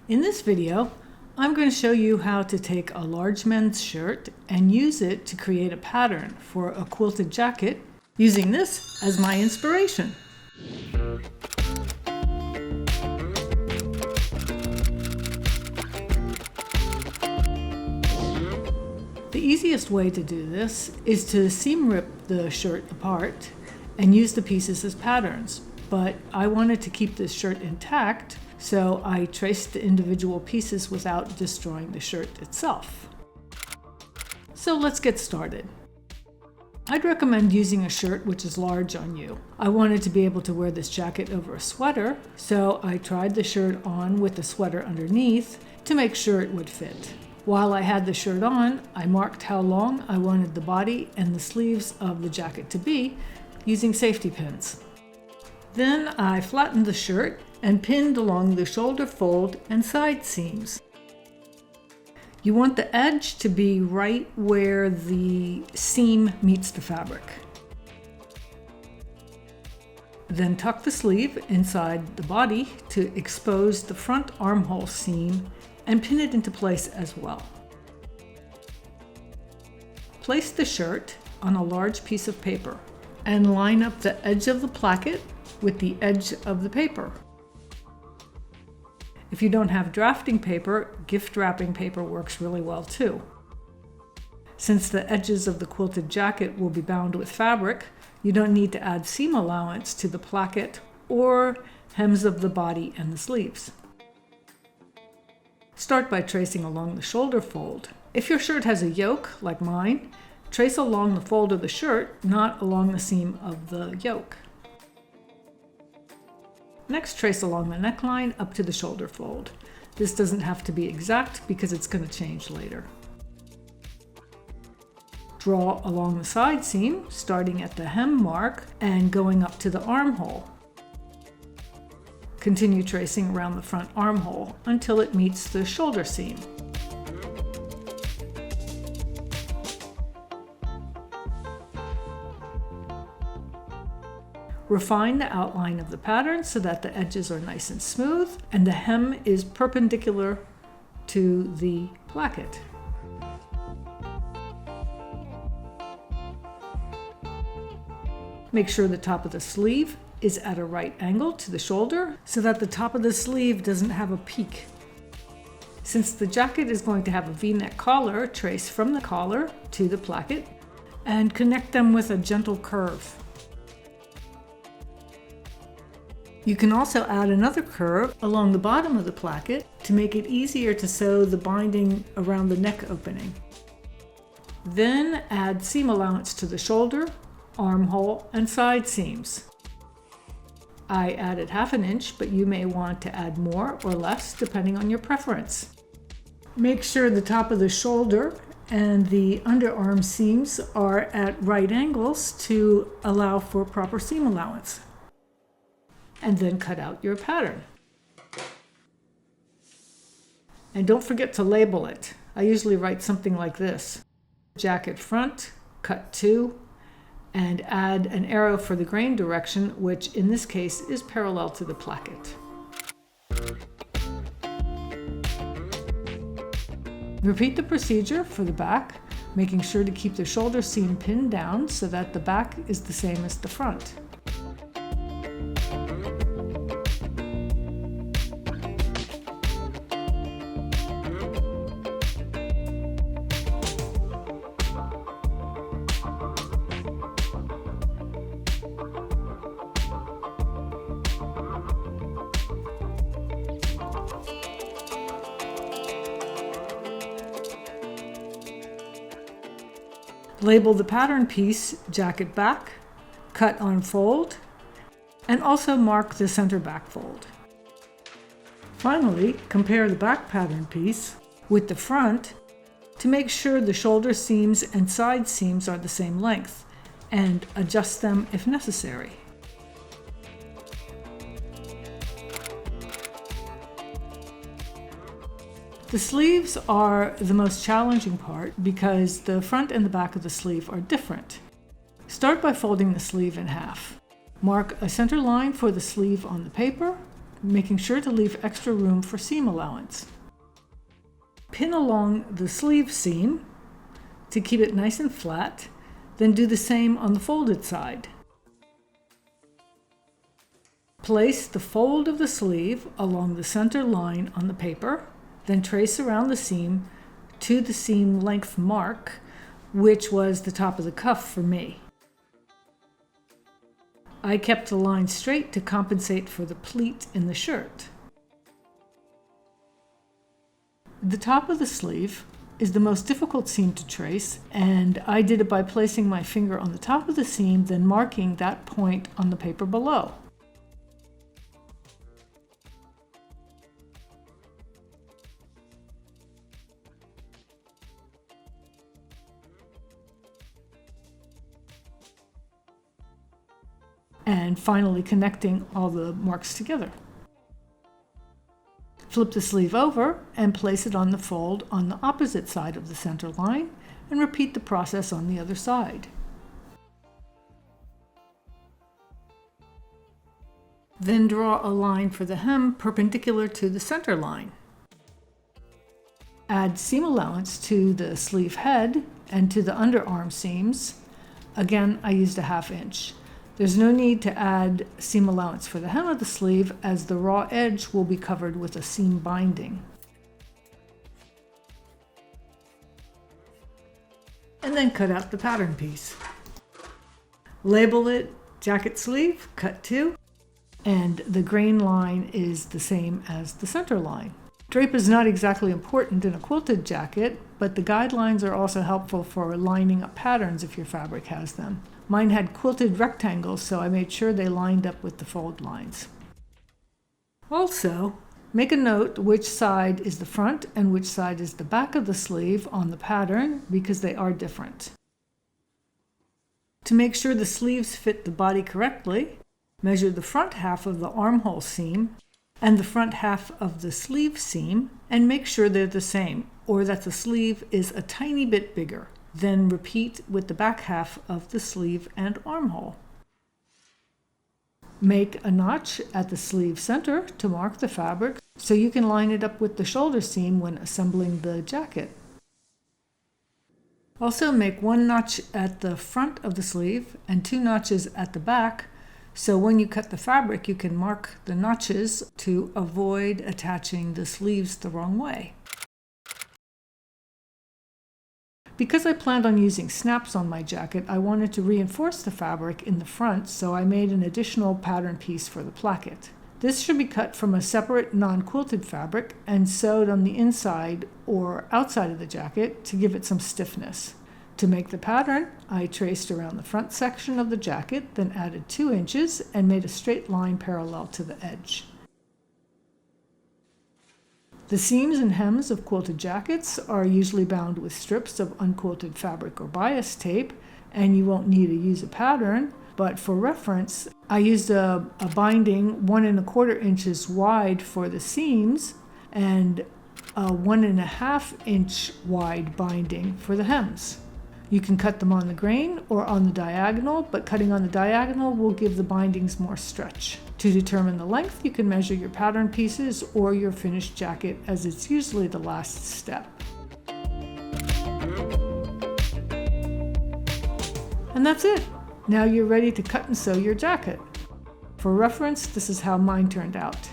In this video, I'm going to show you how to take a large men's shirt and use it to create a pattern for a quilted jacket using this as my inspiration. The easiest way to do this is to seam rip the shirt apart and use the pieces as patterns, but I wanted to keep this shirt intact, so I traced the individual pieces without destroying the shirt itself. So let's get started. I'd recommend using a shirt which is large on you. I wanted to be able to wear this jacket over a sweater, so I tried the shirt on with the sweater underneath to make sure it would fit. While I had the shirt on, I marked how long I wanted the body and the sleeves of the jacket to be using safety pins. Then I flattened the shirt and pinned along the shoulder fold and side seams. You want the edge to be right where the seam meets the fabric. Then tuck the sleeve inside the body to expose the front armhole seam and pin it into place as well. Place the shirt on a large piece of paper and line up the edge of the placket with the edge of the paper. If you don't have drafting paper, gift wrapping paper works really well too. Since the edges of the quilted jacket will be bound with fabric, you don't need to add seam allowance to the placket or hems of the body and the sleeves. Start by tracing along the shoulder fold. If your shirt has a yoke, like mine, trace along the fold of the shirt, not along the seam of the yoke. Next, trace along the neckline up to the shoulder fold. This doesn't have to be exact because it's going to change later. Draw along the side seam, starting at the hem mark and going up to the armhole. Continue tracing around the front armhole until it meets the shoulder seam. Refine the outline of the pattern so that the edges are nice and smooth and the hem is perpendicular to the placket. Make sure the top of the sleeve is at a right angle to the shoulder so that the top of the sleeve doesn't have a peak. Since the jacket is going to have a V-neck collar, trace from the collar to the placket and connect them with a gentle curve. You can also add another curve along the bottom of the placket to make it easier to sew the binding around the neck opening. Then add seam allowance to the shoulder, armhole, and side seams. I added 1/2 inch, but you may want to add more or less depending on your preference. Make sure the top of the shoulder and the underarm seams are at right angles to allow for proper seam allowance. And then cut out your pattern. And don't forget to label it. I usually write something like this: jacket front, cut 2, and add an arrow for the grain direction, which in this case is parallel to the placket. Repeat the procedure for the back, making sure to keep the shoulder seam pinned down so that the back is the same as the front. Label the pattern piece jacket back, cut on fold, and also mark the center back fold. Finally, compare the back pattern piece with the front to make sure the shoulder seams and side seams are the same length, and adjust them if necessary. The sleeves are the most challenging part because the front and the back of the sleeve are different. Start by folding the sleeve in half. Mark a center line for the sleeve on the paper making sure to leave extra room for seam allowance. Pin along the sleeve seam to keep it nice and flat, then do the same on the folded side. Place the fold of the sleeve along the center line on the paper, then trace around the seam to the seam length mark, which was the top of the cuff for me. I kept the line straight to compensate for the pleat in the shirt. The top of the sleeve is the most difficult seam to trace, and I did it by placing my finger on the top of the seam, then marking that point on the paper below. And finally connecting all the marks together. Flip the sleeve over and place it on the fold on the opposite side of the center line, and repeat the process on the other side. Then draw a line for the hem perpendicular to the center line. Add seam allowance to the sleeve head and to the underarm seams. Again, I used a 1/2 inch. There's no need to add seam allowance for the hem of the sleeve, as the raw edge will be covered with a seam binding. And then cut out the pattern piece. Label it jacket sleeve, cut 2, and the grain line is the same as the center line. Drape is not exactly important in a quilted jacket, but the guidelines are also helpful for lining up patterns if your fabric has them. Mine had quilted rectangles, so I made sure they lined up with the fold lines. Also, make a note which side is the front and which side is the back of the sleeve on the pattern, because they are different. To make sure the sleeves fit the body correctly, measure the front half of the armhole seam and the front half of the sleeve seam, and make sure they're the same, or that the sleeve is a tiny bit bigger. Then repeat with the back half of the sleeve and armhole. Make a notch at the sleeve center to mark the fabric, so you can line it up with the shoulder seam when assembling the jacket. Also make 1 notch at the front of the sleeve and 2 notches at the back, so when you cut the fabric you can mark the notches to avoid attaching the sleeves the wrong way. Because I planned on using snaps on my jacket, I wanted to reinforce the fabric in the front, so I made an additional pattern piece for the placket. This should be cut from a separate non-quilted fabric and sewed on the inside or outside of the jacket to give it some stiffness. To make the pattern, I traced around the front section of the jacket, then added 2 inches and made a straight line parallel to the edge. The seams and hems of quilted jackets are usually bound with strips of unquilted fabric or bias tape, and you won't need to use a pattern, but for reference, I used a binding 1 1/4 inches wide for the seams and a 1 1/2 inch wide binding for the hems. You can cut them on the grain or on the diagonal, but cutting on the diagonal will give the bindings more stretch. To determine the length, you can measure your pattern pieces or your finished jacket, as it's usually the last step. And that's it. Now you're ready to cut and sew your jacket. For reference, this is how mine turned out.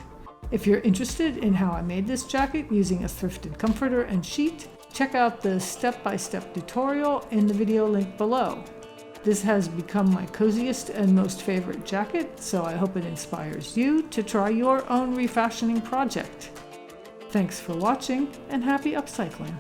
If you're interested in how I made this jacket using a thrifted comforter and sheet, check out the step-by-step tutorial in the video link below. This has become my coziest and most favorite jacket, so I hope it inspires you to try your own refashioning project. Thanks for watching, and happy upcycling!